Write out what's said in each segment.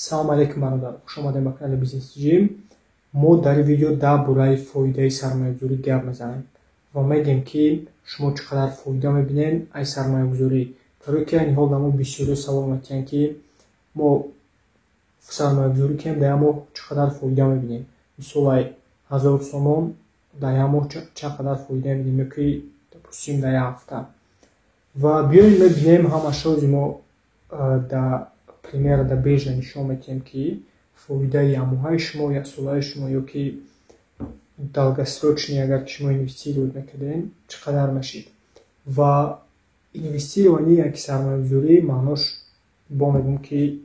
Салом алейкум бародар, хуш омадем ба канали Бизнес Джим. Мо дар ин видео дар бораи фоидаи сармоягузорӣ гап мезанем ва мегӯем ки шумо чӣ қадар фоида мебинем аз сармоягузорӣ. Барои ки айни ҳол дар мо бисёриҳо савол метиҳанд ки мо сармоягузорӣ кунем, дар як моҳ чӣ қадар фоида мебинем. Мисол 1000 сомон дар як моҳ чӣ қадар фоида мебинем, ё ки допустим дар як ҳафта. Ва биёем мебинем ҳамаашо мо дар примера дар биржа нишон метиҳем ки фоидаи якмоҳаи шумо, яксолаи шумо ё ки долгосрочный, агар ки шумо инвестировать мекардем, чӣ қадар мешид. Ва инвестирование як сармоягузорӣ маънош бо мегӯям ки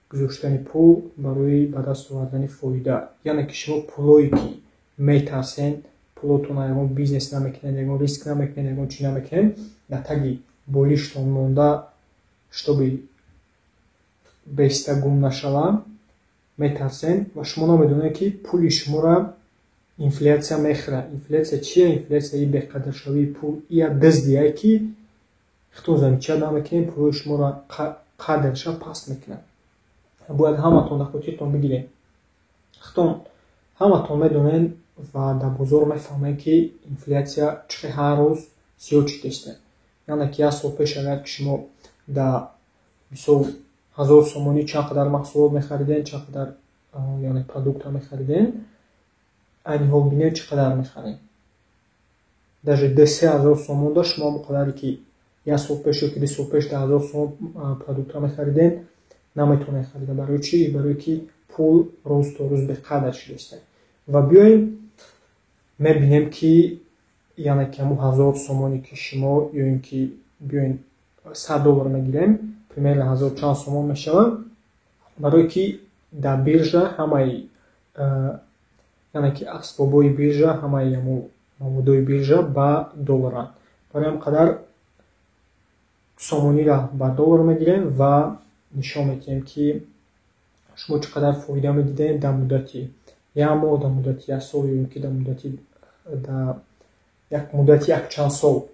гузоштани пул барои ба даст овардани фоида. Яъне ки шумо пулое ки метарсен, пулотон ягон бизнес намекунед, ягон риск намекунед, ягон чӣ намекунед, дар таги болиштон монда штоби беста гум нашава метарсен ва шумо намедонед ки пули шуморо инфляция мехӯрад. Инфляция чия? Инфляция беқадршавии пул. Я дыздие ки хитон замича намекунед, пулои шуморо қадрша паст мекунад. Бояд ҳаматон дар хотиртон бигиред. хитон ҳаматон медонед ва дар бозор мефаҳмед ки инфляция чӣ ҳар рӯз зиёд шудааст. яъне ки як сол пеш агар ки шумо дар мисол 1000 сомонӣ чанд қадар маҳсулот мехариден, чанд қадар яъне продукта мехариден, айни ҳол бинед чӣ қадар мехаред. даже 3000 сомон да шумо қадаре ки як сол пеш ё ки 2 сол пеш дар 1000 сомон продукта мехариден, наметавонед харида. Барои чӣ? Барои ки пул рӯз то рӯз беқадр шудааст. Ва биёем мебинем ки яъне ки ҳамон 1000 сомоне ки шумо ё ин ки биёем $100 мегирем, примерно 1000 чанд сомон мешавад. Барои ки дар биржа ҳамаи яъне ки асбобои биржа, ҳамаи маводои биржа ба долларанд. Барои ҳам қадар сомониро ба доллар мегирем ва нишон метиҳем ки шумо чӣ қадар фоида медидем дар муддати як моҳ, дар муддати як сол ё ин ки дар муддати як чанд сол.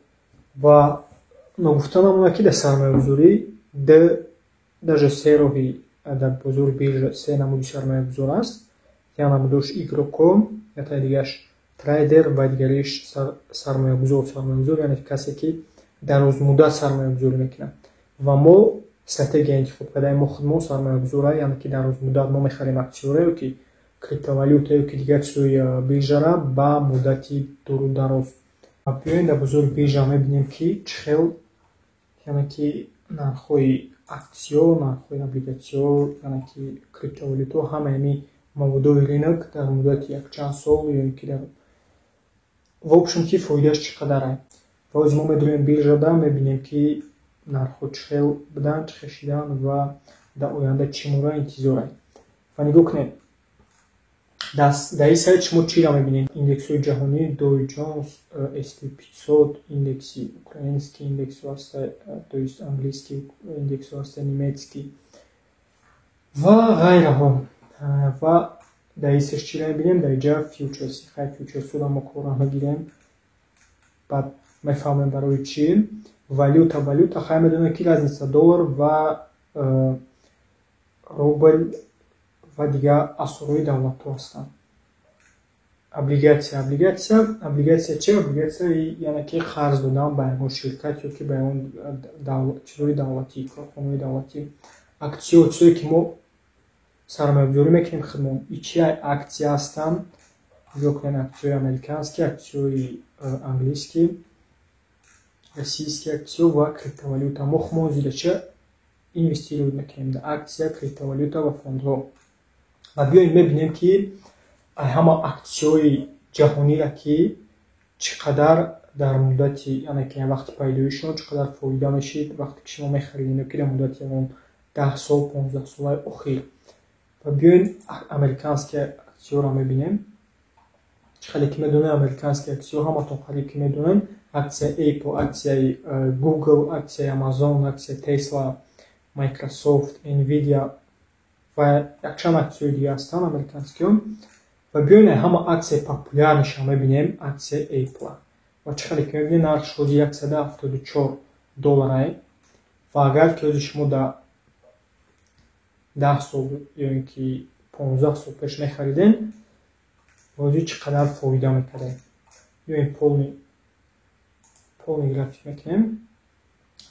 Ва нагуфтанам оне ки дар сармоягузорӣ даже се роҳи дар бозори биржа се намуди сармоягузор аст. як намудаш игроко, ятаи дигараш трейдер ва дигариш сармоягузор. Сармоягузор яъне касе ки дарозмуддат сармоягузорӣ мекунад. Ва мо стратегия интихоб кардаем, мо худмон сармоягузора, яъне ки дарозмуддат мо мехарем аксиёра ё ки криптовалюта ё ки дигар чизои биржара ба муддати дуру дароз. Биёем дар бозори биржа мебинем ки чӣ хел яъне ки нархҳои аксиё, нархҳои облигатсиё, яъне ки криптовалюта, ҳамаи маводои ринок дар муддати якчанд сол ё ин ки в общем ки фоидаш чӣ қадар аст. Ва оз мо медоем биржада мебинем ки нархҳо чӣ хел буданд, чӣ хел шудан ва дар оянда чӣ мора интизор аст. Ва нигоҳ кунед, дар ин сайт шумо чиро мебинед? Индексҳои ҷаҳонӣ, Dow Jones, SP 500, индекси украинский индекс аст, то есть английский индекс аст, немецкий ва ғайраҳо. Ва дар ин сайт чиро мебинем? Дар инҷа фьючерс. Хай фьючерсҳоро мо кора мегирем, баъд мефаҳмем барои чӣ. Валюта хай медонем ки разница доллар ва рубл ва дигар асъорои давлатҳо ҳастанд. Облигатсия чи? Облигатсия яъне ки қарз додан ба ягон ширкат ё ки ба ягон чизои давлатӣ, корхонаи давлатӣ. Аксиё чизое ки мо сармоягузорӣ мекунем худмон. Чия аксия ҳастанд? нигоҳ кунед, аксиёи американский, аксиёи английский, российский аксиё ва криптовалюта. Мо худмон зира чӣ инвестировать мекунем? Дар аксия, криптовалюта ва фондҳо. Ва биёем мебинем ки ҳама аксиёи ҷаҳониро ки чӣ қадар дар муддати яъне ки вақти пайдоишон чӣ қадар фоида мешид вақте ки шумо мехаридем ё ки дар муддати ягон 10 сол, 15 солаи охир. Ва биёем американские аксиёро мебинем. чӣ қадар ки медонем американские аксиё, ҳаматон қадар ки медонем, аксияи Apple, аксияи Google, аксияи Amazon, аксияи Tesla, Microsoft, Nvidia ва якчанд аксиёи дигар ҳастанд американскиё. Ва биёем ҳама аксияи популярнашро мебинем, аксияи Apple. Ва чӣ қадар ки мебинем, нархш ҳозир $174 аст. Ва агар ки ҳозир шумо дар 10 сол ё ин ки 15 сол пеш мехариден ҳозир чӣ қадар фоида мекардем. ё ин полни график мекунем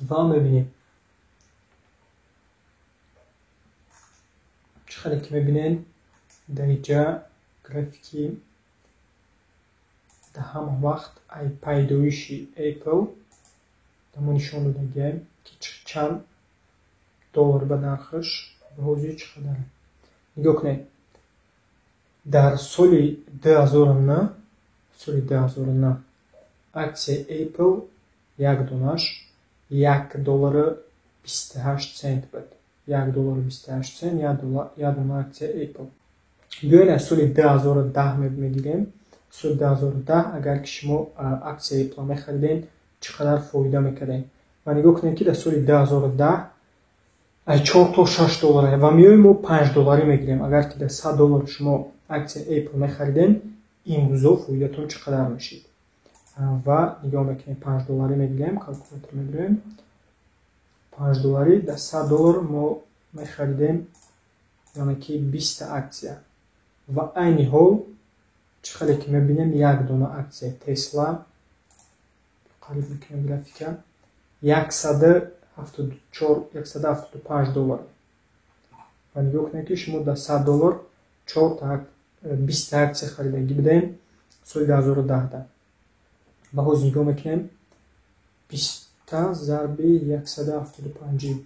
ва мебинем чӣ қадар ки мебинем дар инҷа графики дар ҳамон вақт ай пайдоиши Apple дамо нишон додагем ки чанд доллар ба нархаш ва ҳозир чӣ қадар. нигоҳ кунед, дар соли 2009 аксияи Apple як донаш $1.28 буд. $1.28 як дона аксияи Apple. биёед аз соли 2010 мегирем. соли 2010 агар ки шумо аксияи Apple мехаридем чӣ қадар фоида мекардем. ва нигоҳ кунед ки дар соли 2010 аз 4 то 6 доллар ва меоем мо 5 доллари мегирем. агар ки дар 100 доллар шумо аксияи Apple мехаридем имрӯзо фоидатон чӣ қадар мешид. ва нигоҳ мекунем 5 доллари мегирем, калкулятор мегирем. 5 доллари дар 100 доллар мо мехаридем яъне ки 20 аксия. ва айни ҳол чӣ қадар ки мебинем як дона аксияи Tesla қариб мекунем графика $175 доллар. ва нигоҳ кунед ки шумо дар 100 доллар 20 аксия харидаги будем соли 2010. ва ҳозир нигоҳ мекунем 20 зарби 175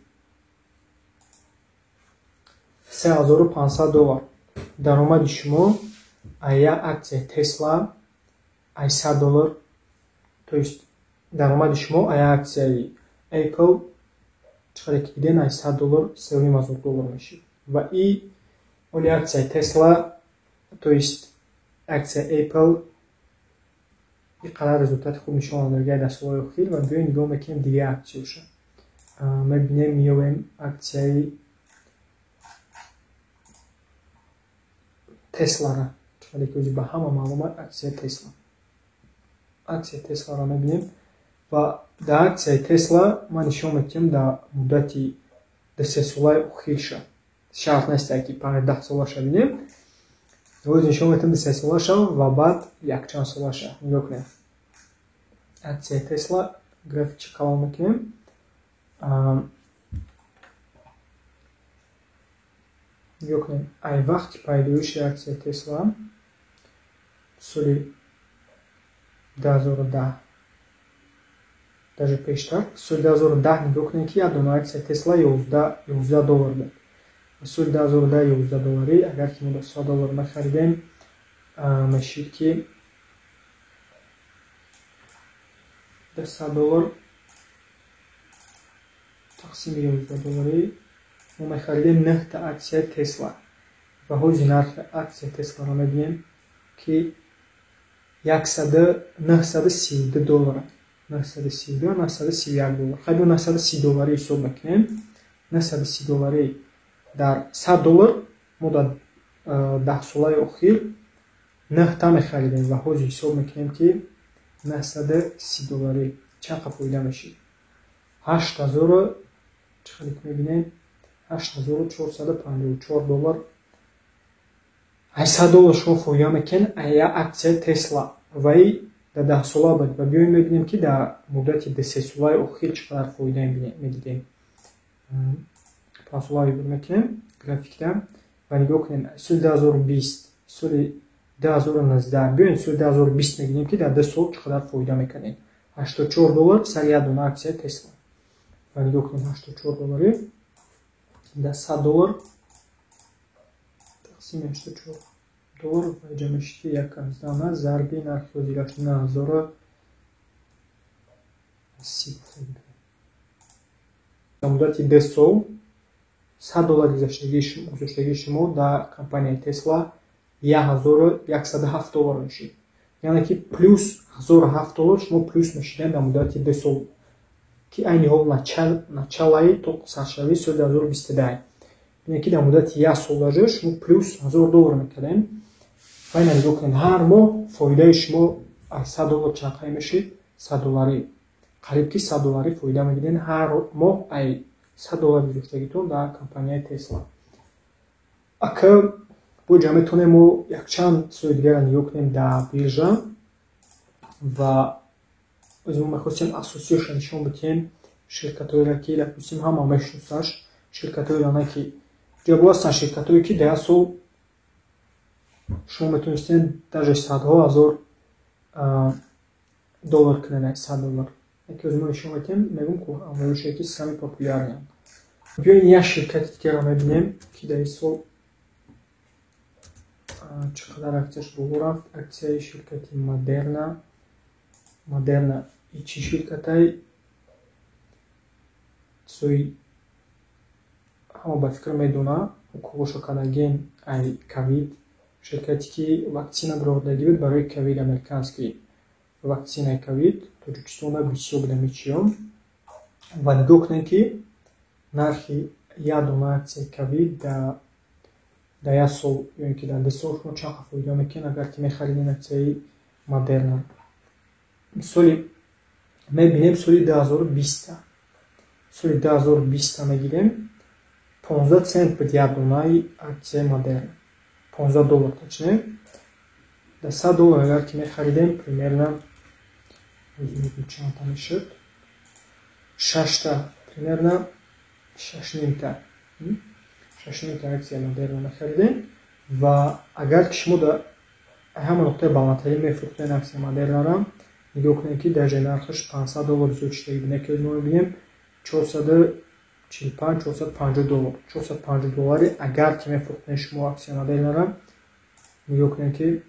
$3500. даромади шумо аз як аксияи Tesla аз 100 доллар, то есть даромади шумо аз як аксияи Apple чӣ қадар ки гидем аз 100 доллар $3000 мешид. ва ин оли аксияи Tesla, то есть аксияи Apple ин қадар результати хуб нишон додагай дар солҳои охир. ва биёед нигоҳ мекунем дига аксияша. мебинем меёвем аксияи Tesla-ра, чӣ қадар ки ӯзи ба ҳама маълумат аксияи Tesla-ро мебинем. ва дар аксияи Tesla ман нишон метиҳам дар муддати 3 солаи охирша, шарт нест ки 5-10 солаша бинем. ҳозир нишон метиҳам 3 солаша ва баъд якчанд солаша. нигоҳ кунед, аксияи Tesla графикчи калон мекунем. нигоҳ кунем, ай вақти пайдоиши аксияи Tesla соли 2010 даже пештар. соли 2010 нигоҳ кунем ки як дона аксияи Tesla $11 буд. соли 2010 $11 доллари агар ки мо дар 100 доллар мехаридем мешид ки дар 100 доллар тақсими $11 доллари мо мехаридем 9 та аксияи Tesla. ва ҳозир нархи аксияи Tesla-ро мебинем ки $932 доллар. 931 доллар. хайбо $930 ҳисоб мекунем. $930 дар 100 доллар мо дар 10 солаи охир 9 та мехаридем ва ҳозир ҳисоб мекунем ки $930 чанд қа фоида мешид. 8000 чӣ қадар ки мебинем $8454 доллар. аз 100 доллар шумо фоида мекунед аз як аксияи Tesla ва ин дар 10 сола буд. ва биёем мебинем ки дар муддати 3 солаи охир чӣ қадар фоида мегирем. пласолаи буд мекунем графикда ва нигоҳ кунем соли 2020 соли 2019 биёем соли 2020 мегирем ки дар 2 сол чӣ қадар фоида мекардем. $84 сар як дона аксияи Tesla. ва нигоҳ кунем $84 дар 100 доллар тақсими $84 ва инҷа мешид ки 1 зарби нархи ҳозираш $9030. дар муддати 2 сол $100 гузоштагии шумо дар компанияи Tesla $1107 мешид. яъне ки плюс $1007 шумо плюс мешидем дар муддати 2 сол ки айни ҳол началаи то саршавии соли 2022. бинем ки дар муддати 1 сол дажа шумо плюс $1000 мекардем. ва ина нигоҳ кунед, ҳар моҳ фоидаи шумо аз $100 чанқай мешид. $100 қариб ки $100 фоида мегирем ҳар моҳ. ай $100 гузоштагитон дар компанияи Tesla. Ака боҷа метавонем мо якчанд соли дигара нигоҳ кунем дар биржа ва мо мехостем асосиёшро нишон бидиҳем ширкатҳоеро ки допустим ҳама мешиносаш ширкатҳоеро ки ҷабо ҳастанд ширкатҳое ки дар як сол шумо метавонистед даже садҳо ҳазор доллар кунед, $100. Яке аз мо нишон медиҳем, мегӯм аввалошие ки сами популяриянд. Биёед як ширкати дигара мебинем ки дар ин сол чӣ қадар аксияш боло рафт. Аксияи ширкати Модерна чӣ ширкатай сои ҳама ба фикр медона уколошо кардаген ай ковид ширкате ки ваксина биродагӣ буд барои ковид американский ваксинаи ковид тоҷикистонда бисёр буда мечиём ва нигоҳ кунем ки нархи як дона аксияи ковид дар як сол ё ин ки дар 2 сол шумо чанд фоида мекунед агар ки мехаридем аксияи Модерна. Мисоли мебинем соли 2020 соли 2020 мегирем 15 цент буд як донаи аксияи Модерна, $15 точнее. Дар $100 агар ки мехаридем примерно чанд та мешуд 6 примерно 6.5 аксияи Модерна мехаридем ва агар ки шумо дар ҳама нуқтаи баландтарин мефурӯхтед аксияи Модернаро нигоҳ кунед ки даже нархаш $500 зиёд шудагӣ буд. Яке аз мо мебинем $450 агар ки мефурӯхтед шумо аксияи Модернаро нигоҳ кунед ки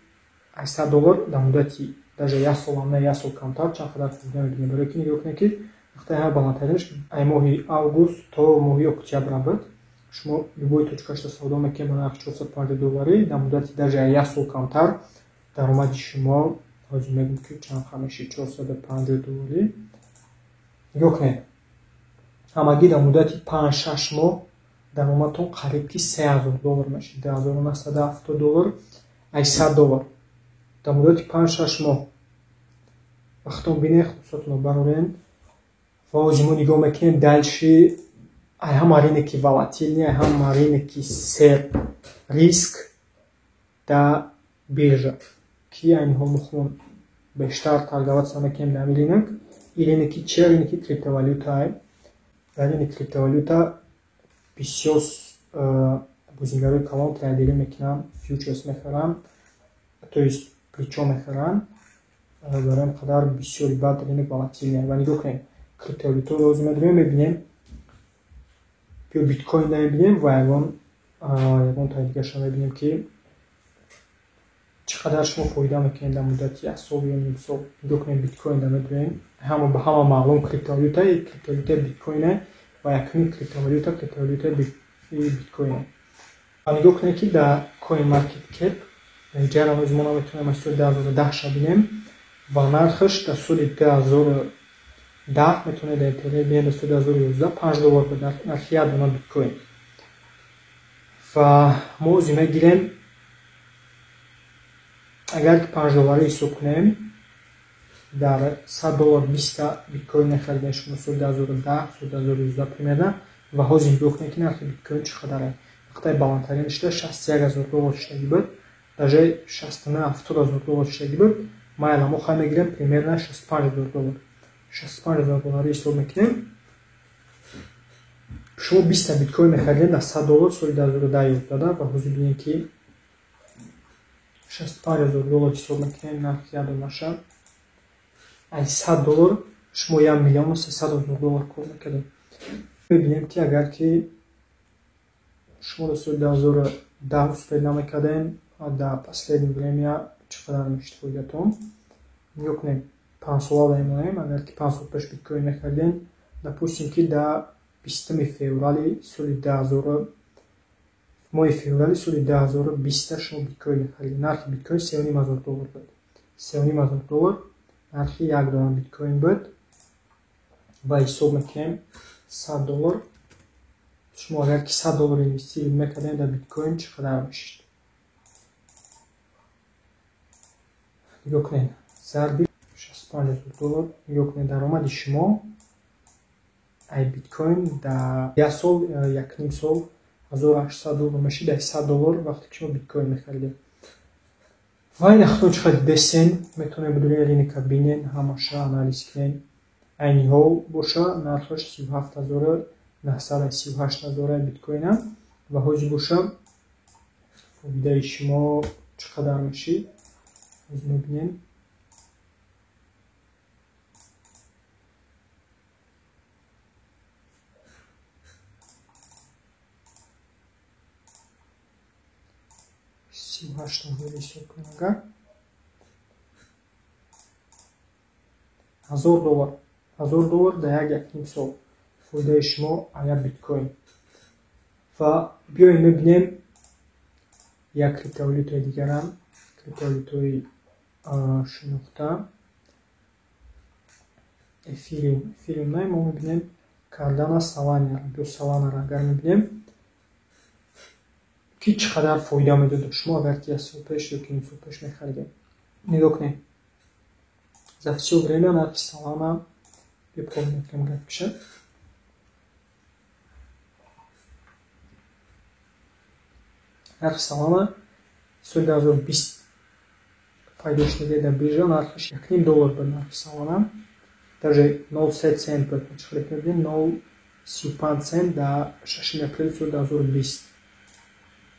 $100 дар муддати даже як сол ам не як сол камтар чанд қадар фоида мебинем. Барое ки нигоҳ кунед ки нуқтаи ҳама баландтаринаш ай моҳи август то моҳи октябр буд. Шумо любой точкашда савдо мекунед ба нархи $450 дар муддати даже як сол камтар даромади шумо ҳозир мегӯм ки чанд мешид $450. нигоҳ кунед ҳамагӣ дар муддати 5-6 моҳ даромадтон қариб ки $3000 мешид, $2970 ай $100 дар муддати 5-6 моҳ. вақтон бинед хусусотно барорен ва ҳозир мо нигоҳ мекунем дальши ай ҳама рынки волатилни ай ҳама рынки сер риск дар биржа ки айни ҳол мухмон бештар торговаться мекунем дар ин рынок. ин рынки чия рынки криптовалютае. дар рынки криптовалюта бисёр бузингарои калон трейдери мекунанд, фьючерс мехӯранд, то есть плечо мехӯранд. барои ин қадар бисёри бад рынок волатилне ва нигоҳ кунем криптовалютаро ҳозир медорем мебинем ё биткоинда мебинем ва ягон таи дигарша мебинем ки чӣ қадар шумо фоида мекунед дар муддати як сол ё ним сол. нигоҳ кунем биткоинда медорем ба ҳама маълум криптовалютаи биткоине ва якумин криптовалютаи биткоине. ва нигоҳ кунед ки дар coin market cap ҷаро ҳозир мо наметавонем аз соли 2010 шабинем ва нархаш дар соли 2010 метавонед дар интернет бинед дар соли 2011 $5 буд нархи як дона биткоин. ва мо ҳозир мегирем агар ки $5 ҳисоб кунем дар $100 20 биткоин мехаридем шумо соли 2010 соли 2011 примерно ва ҳозир нигоҳ кунед ки нархи биткоин чӣ қадар аст. вақтаи баландтарин шуда $61000 шудагӣ буд, даже $70,000 шудагӣ буд. майла мо хай мегирем примерно $65000 ҳисоб мекунем. шумо 20 биткоин мехаридем дар $100 соли 2010 ва ҳозир бинем ки $65000 ҳисоб мекунем нархи як донаша ай $100 шумо $1,300,000 кор мекардем. мебинем ки агар ки шумо дар соли 2010 успед намекардем дар последнее время чӣ қадар мешуд фоидатон. нигоҳ кунем 5 сола бемонем. агар ки 5 сол пеш биткоин мехаридем допустим ки дар 20 феврали соли 2000 моҳи феврали соли 2020 шумо биткоин мехаридем. нархи биткоин $3500 буд. $3500 нархи як дона биткоин буд. ва ҳисоб мекунем $100. шумо агар ки $100 инвестиция мекардем дар биткоин чӣ қадар мешуд. нигоҳ кунед зарби $65000. нигоҳ кунед даромади шумо ай биткоин дар як сол як ним сол $1800 мешида $100 вақте ки шумо биткоин мехаридед. ва ин ахтоҷ десен метавонед бидуни линика бинен, ҳамаша анализ кунед. айни ҳол боша нархаш 37,938 биткоина ва ҳозир боша фоидаи шумо чӣ қадар мешид. ҳозир мебинем. $1000 дар якним сол фоидаи шумо аяк биткоин. ва биёем мебинем як криптовалютаи дигарам, криптовалютаи шинохта эфириум мо мебинем Cardano Solana агар мебинем ки чӣ қадар фоида медода шумо агар ки 1 сол пеш ёки 2 сол пеш мехаридем. нигоҳ кунед. За всё время нархи Solana бепомнед кам гап кишад. нархи Solana соли 2020 пайдо шудаги дар биржа нархаш $1.5 буд. нархи Solana даже 0.3 цент буд. чӣ қадар мебинем 0.35 цент дар 6 апрели соли 2020.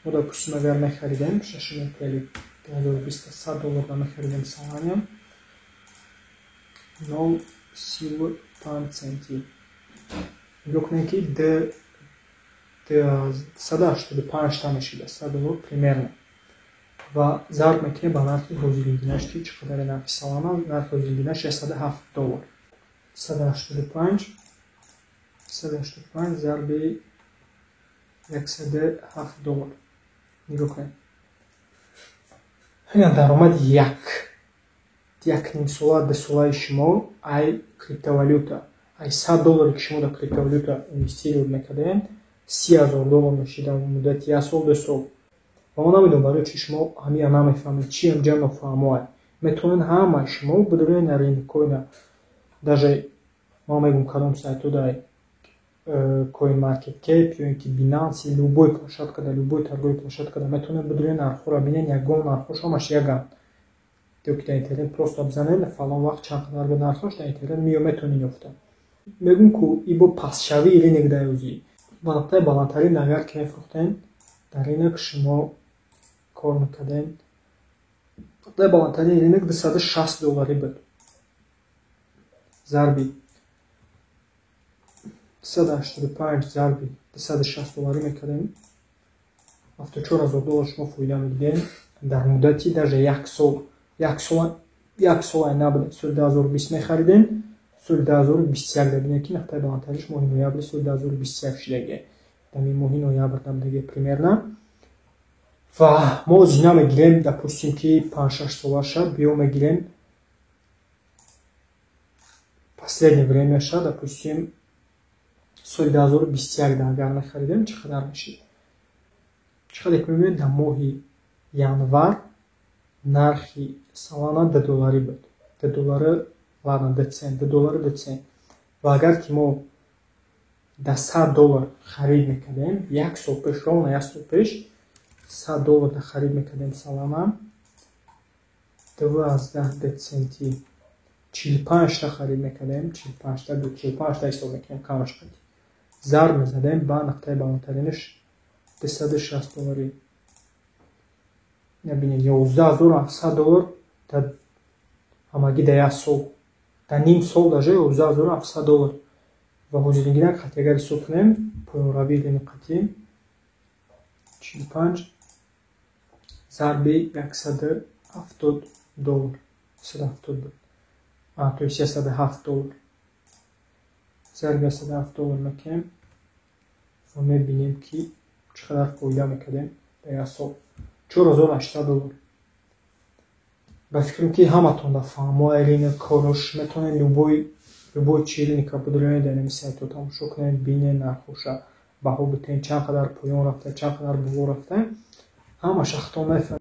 мо допустим агар мехаридем 6 апрели 2020 $100 да мехаридем Solana 0.35 центи. нигоҳ кунед ки 185 та мешида $100 примерно. ва зарб мекунем ба нархи ҳозиргинаш ки чӣ қадар нархи Solana. нархи ҳозиргинаш $107. 185 зарби $107. нигоҳ кунед. ин даромади якним сола 2 солаи шумо ай криптовалюта ай $100 ки шумо дар криптовалюта инвестируд мекардем $30,000 мешида муддати 1 сол 2 сол. ва мо намедонам барои чи шумо ҳамия намефаҳмед чи ҳамҷа нофаҳмоад. метавонед ҳамаи шумо бидуни ринкоина даже мо мегӯям кадом сайтода CoinMarketCap ё ин ки Binance любой площадка дар любой торговой площадка метавонед бидуни нархҳоро бинед. ягон нархҳош ҳамаш яганд. ёки дар интернет просто бизанед фалон вақт чанд қадар буд нархаш дар интернет метавонед ёфтед. мегӯям ку ибо пасшавии ринок даёзӣ ба нуқтаи баландтарин агар ки мефурӯхтен дар ринок шумо кор мекардем. нуқтаи баландтарини ринок $260 буд. зарби 285 зарби $260 мекардем. $74,000 шумо фоида мегирем дар муддати даже 1 сол. 1 сол ай набуде. соли 2020 мехаридем соли 2021 дабинем ки нуқтаи баландтариш моҳи ноябри соли 2021 шидаги. дар моҳи ноябр дамдаги примерно. ва мо озина мегирем допустим ки 5-6 солаша биё мегирем последнее времяша допустим соли 2021 агар мехаридем чӣ қадар мешид. чӣ қадар мебинем дар моҳи январ нархи Solana $2 буд. $2 ладно $2 цент. ва агар ки мо дар $100 харид мекардем 1 сол пеш ровно 1 сол пеш $100 да харид мекардем Solana 12 центи 45 та харид мекардем 45 та ҳисоб мекардем камаш қади. зарб мезадем ба нуқтаи баландтаринаш $260. набинед $11,700 дар ҳамагӣ дар 1 сол дар ним сол даже $11,700. ва ҳозиргина қати агар ҳисоб кунем поёнравии ринок қати 45 зарби $170. $170 буд. то есть $107. зарби $107 мекунем ва мебинем ки чӣ қадар фоида мекардем дар 1 сол. $4800. ба фикрам ки ҳаматон дар фаҳмои ринок корош метавонед любой чи ринка бидуни дар нами сайто тамошо кунед бинед нархоша баҳо битен чанд қадар поён рафта чанд қадар боло рафта ҳамаш ахто мефаҳмед.